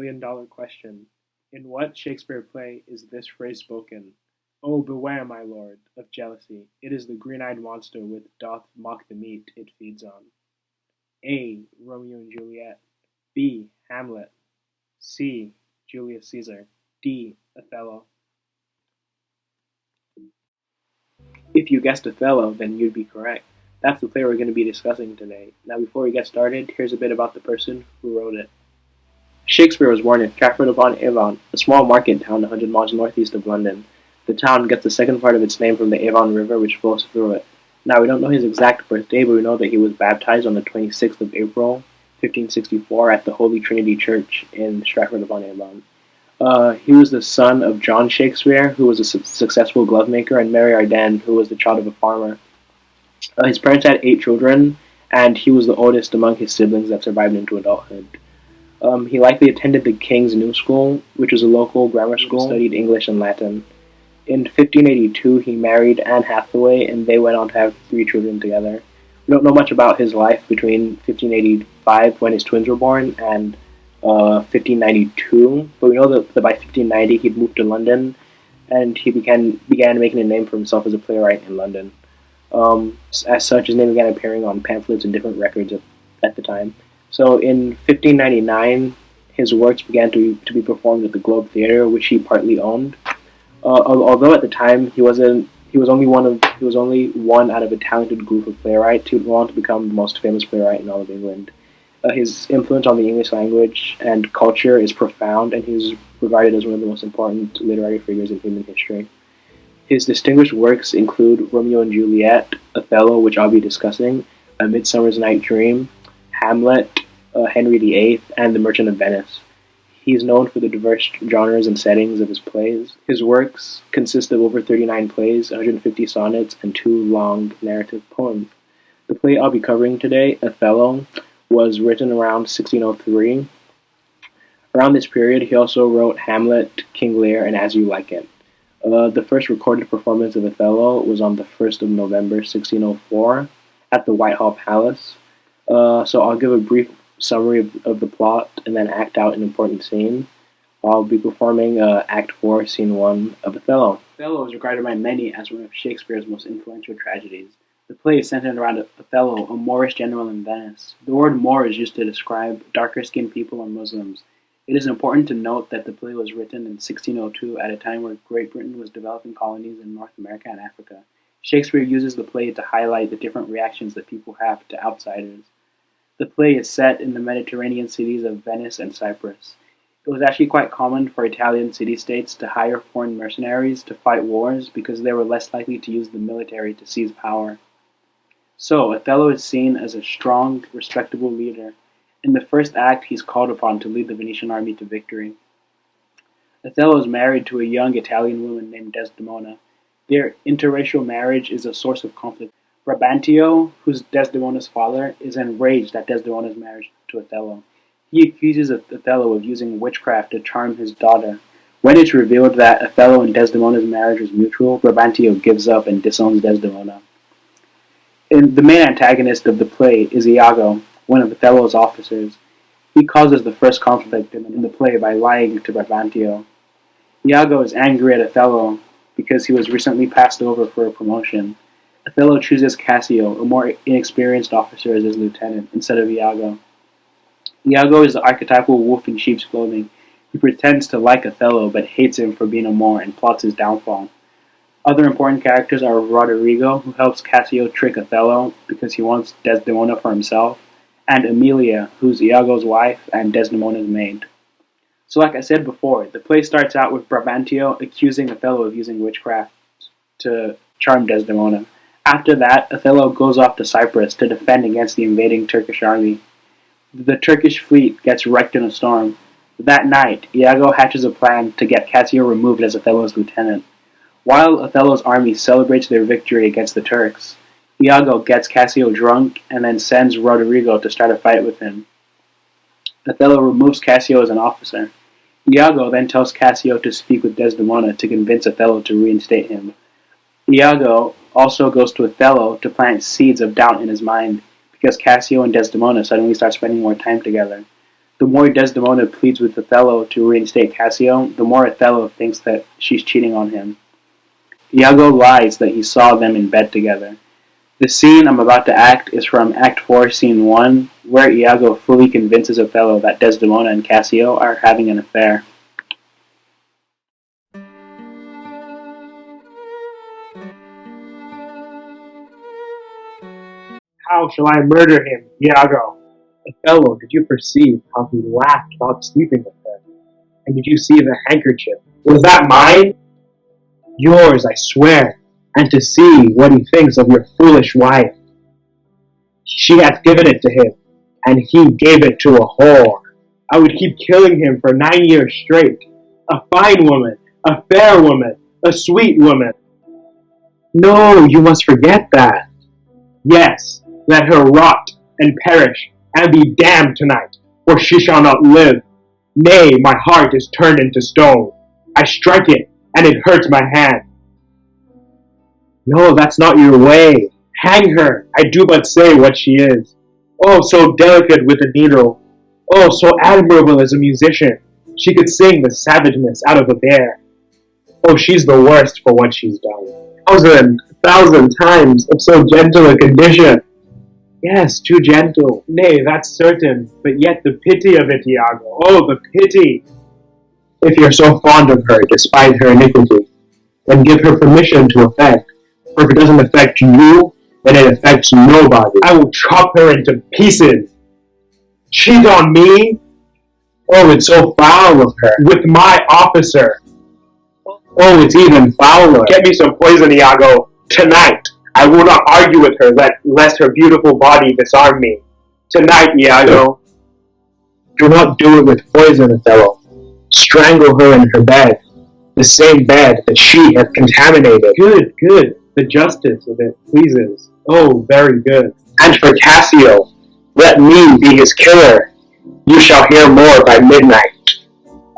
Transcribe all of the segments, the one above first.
million question. In what Shakespeare play is this phrase spoken? Oh, beware, my lord, of jealousy. It is the green-eyed monster which doth mock the meat it feeds on. A. Romeo and Juliet. B. Hamlet. C. Julius Caesar. D. Othello. If you guessed Othello, then you'd be correct. That's the play we're going to be discussing today. Now, before we get started, here's a bit about the person who wrote it. Shakespeare was born in Stratford-upon-Avon, a small market town 100 miles northeast of London. The town gets the second part of its name from the Avon River, which flows through it. Now, we don't know his exact birthday, but we know that he was baptized on the 26th of April, 1564, at the Holy Trinity Church in Stratford-upon-Avon. He was the son of John Shakespeare, who was a successful glovemaker, and Mary Arden, who was the child of a farmer. His parents had 8 children, and he was the oldest among his siblings that survived into adulthood. He likely attended the King's New School, which was a local grammar school, studied English and Latin. In 1582, he married Anne Hathaway, and they went on to have 3 children together. We don't know much about his life between 1585, when his twins were born, and 1592, but we know that by 1590 he'd moved to London, and he began making a name for himself as a playwright in London. As such, his name began appearing on pamphlets and different records at the time. So in 1599, his works began to be performed at the Globe Theatre, which he partly owned. Although at the time he was only one out of a talented group of playwrights, he would go on to become the most famous playwright in all of England. His influence on the English language and culture is profound, and he's regarded as one of the most important literary figures in human history. His distinguished works include Romeo and Juliet, Othello, which I'll be discussing, A Midsummer's Night Dream, Hamlet, Henry VIII, and The Merchant of Venice. He's known for the diverse genres and settings of his plays. His works consist of over 39 plays, 150 sonnets, and 2 long narrative poems. The play I'll be covering today, Othello, was written around 1603. Around this period, he also wrote Hamlet, King Lear, and As You Like It. The first recorded performance of Othello was on the 1st of November, 1604, at the Whitehall Palace. So I'll give a brief summary of the plot and then act out an important scene. I'll be performing Act 4, Scene 1 of Othello. Othello is regarded by many as one of Shakespeare's most influential tragedies. The play is centered around Othello, a Moorish general in Venice. The word Moor is used to describe darker-skinned people or Muslims. It is important to note that the play was written in 1602 at a time where Great Britain was developing colonies in North America and Africa. Shakespeare uses the play to highlight the different reactions that people have to outsiders. The play is set in the Mediterranean cities of Venice and Cyprus. It was actually quite common for Italian city-states to hire foreign mercenaries to fight wars because they were less likely to use the military to seize power. So, Othello is seen as a strong, respectable leader. In the first act, he's called upon to lead the Venetian army to victory. Othello is married to a young Italian woman named Desdemona. Their interracial marriage is a source of conflict. Brabantio, who's Desdemona's father, is enraged at Desdemona's marriage to Othello. He accuses Othello of using witchcraft to charm his daughter. When it's revealed that Othello and Desdemona's marriage was mutual, Brabantio gives up and disowns Desdemona. The main antagonist of the play is Iago, one of Othello's officers. He causes the first conflict in the play by lying to Brabantio. Iago is angry at Othello because he was recently passed over for a promotion. Othello chooses Cassio, a more inexperienced officer, as his lieutenant, instead of Iago. Iago is the archetypal wolf in sheep's clothing. He pretends to like Othello, but hates him for being a Moor and plots his downfall. Other important characters are Roderigo, who helps Cassio trick Othello because he wants Desdemona for himself, and Emilia, who's Iago's wife and Desdemona's maid. So like I said before, the play starts out with Brabantio accusing Othello of using witchcraft to charm Desdemona. After that, Othello goes off to Cyprus to defend against the invading Turkish army. The Turkish fleet gets wrecked in a storm. That night, Iago hatches a plan to get Cassio removed as Othello's lieutenant. While Othello's army celebrates their victory against the Turks, Iago gets Cassio drunk and then sends Roderigo to start a fight with him. Othello removes Cassio as an officer. Iago then tells Cassio to speak with Desdemona to convince Othello to reinstate him. Iago also goes to Othello to plant seeds of doubt in his mind because Cassio and Desdemona suddenly start spending more time together. The more Desdemona pleads with Othello to reinstate Cassio, the more Othello thinks that she's cheating on him. Iago lies that he saw them in bed together. The scene I'm about to act is from Act 4, Scene 1, where Iago fully convinces Othello that Desdemona and Cassio are having an affair. How shall I murder him, Iago? Othello, did you perceive how he laughed while sleeping with her? And did you see the handkerchief? Was that mine? Yours, I swear, and to see what he thinks of your foolish wife. She hath given it to him, and he gave it to a whore. I would keep killing him for 9 years straight. A fine woman, a fair woman, a sweet woman. No, you must forget that. Yes, let her rot and perish and be damned tonight, for she shall not live. Nay, my heart is turned into stone. I strike it, and it hurts my hand. No, that's not your way. Hang her. I do but say what she is. Oh, so delicate with a needle. Oh, so admirable as a musician. She could sing the savageness out of a bear. Oh, she's the worst for what she's done. Thousand times of so gentle a condition. Yes, too gentle. Nay, that's certain. But yet the pity of it, Iago. Oh, the pity. If you're so fond of her, despite her iniquity, then give her permission to affect. For if it doesn't affect you, then it affects nobody. I will chop her into pieces. Cheat on me? Oh, it's so foul of her. With my officer. Oh, it's even fouler. Get me some poison, Iago. Tonight. I will not argue with her, lest her beautiful body disarm me. Tonight, Iago. Do not do it with poison, Othello. Strangle her in her bed, the same bed that she hath contaminated. Good, good. The justice of it pleases. Oh, very good. And for Cassio, let me be his killer. You shall hear more by midnight.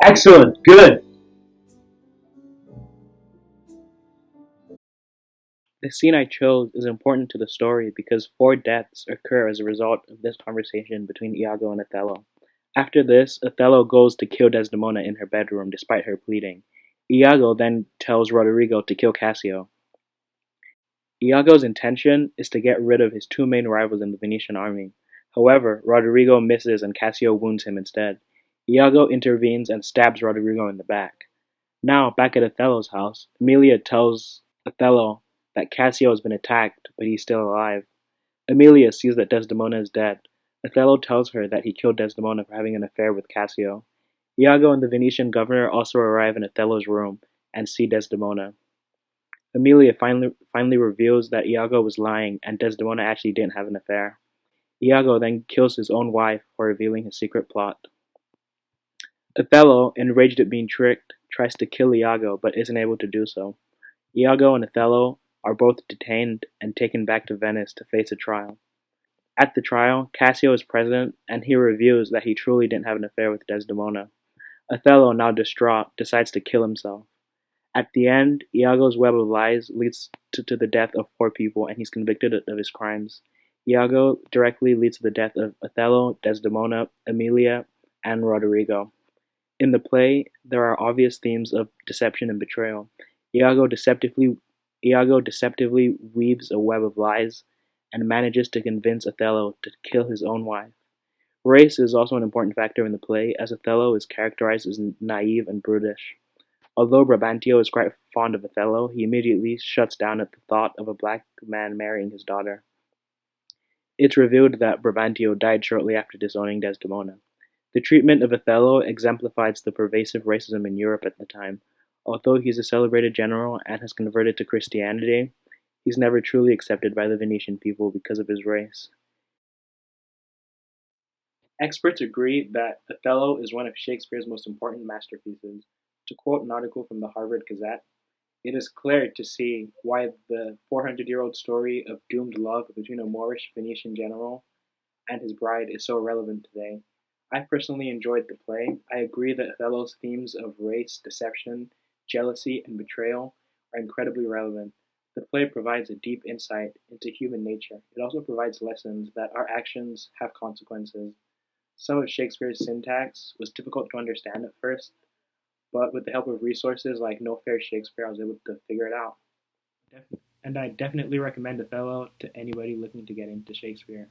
Excellent, good. The scene I chose is important to the story because 4 deaths occur as a result of this conversation between Iago and Othello. After this, Othello goes to kill Desdemona in her bedroom despite her pleading. Iago then tells Roderigo to kill Cassio. Iago's intention is to get rid of his two main rivals in the Venetian army. However, Roderigo misses and Cassio wounds him instead. Iago intervenes and stabs Roderigo in the back. Now, back at Othello's house, Emilia tells Othello that Cassio has been attacked, but he's still alive. Emilia sees that Desdemona is dead. Othello tells her that he killed Desdemona for having an affair with Cassio. Iago and the Venetian governor also arrive in Othello's room and see Desdemona. Emilia finally reveals that Iago was lying and Desdemona actually didn't have an affair. Iago then kills his own wife for revealing his secret plot. Othello, enraged at being tricked, tries to kill Iago but isn't able to do so. Iago and Othello are both detained and taken back to Venice to face a trial. At the trial, Cassio is present and he reveals that he truly didn't have an affair with Desdemona. Othello, now distraught, decides to kill himself. At the end, Iago's web of lies leads to the death of 4 people and he's convicted of his crimes. Iago directly leads to the death of Othello, Desdemona, Emilia, and Roderigo. In the play, there are obvious themes of deception and betrayal. Iago deceptively weaves a web of lies and manages to convince Othello to kill his own wife. Race is also an important factor in the play, as Othello is characterized as naive and brutish. Although Brabantio is quite fond of Othello, he immediately shuts down at the thought of a black man marrying his daughter. It's revealed that Brabantio died shortly after disowning Desdemona. The treatment of Othello exemplifies the pervasive racism in Europe at the time. Although he's a celebrated general and has converted to Christianity, he's never truly accepted by the Venetian people because of his race. Experts agree that Othello is one of Shakespeare's most important masterpieces. To quote an article from the Harvard Gazette, it is clear to see why the 400-year-old story of doomed love between a Moorish Venetian general and his bride is so relevant today. I personally enjoyed the play. I agree that Othello's themes of race, deception, jealousy, and betrayal are incredibly relevant. The play provides a deep insight into human nature. It also provides lessons that our actions have consequences. Some of Shakespeare's syntax was difficult to understand at first, but with the help of resources like No Fair Shakespeare, I was able to figure it out. And I definitely recommend Othello to anybody looking to get into Shakespeare.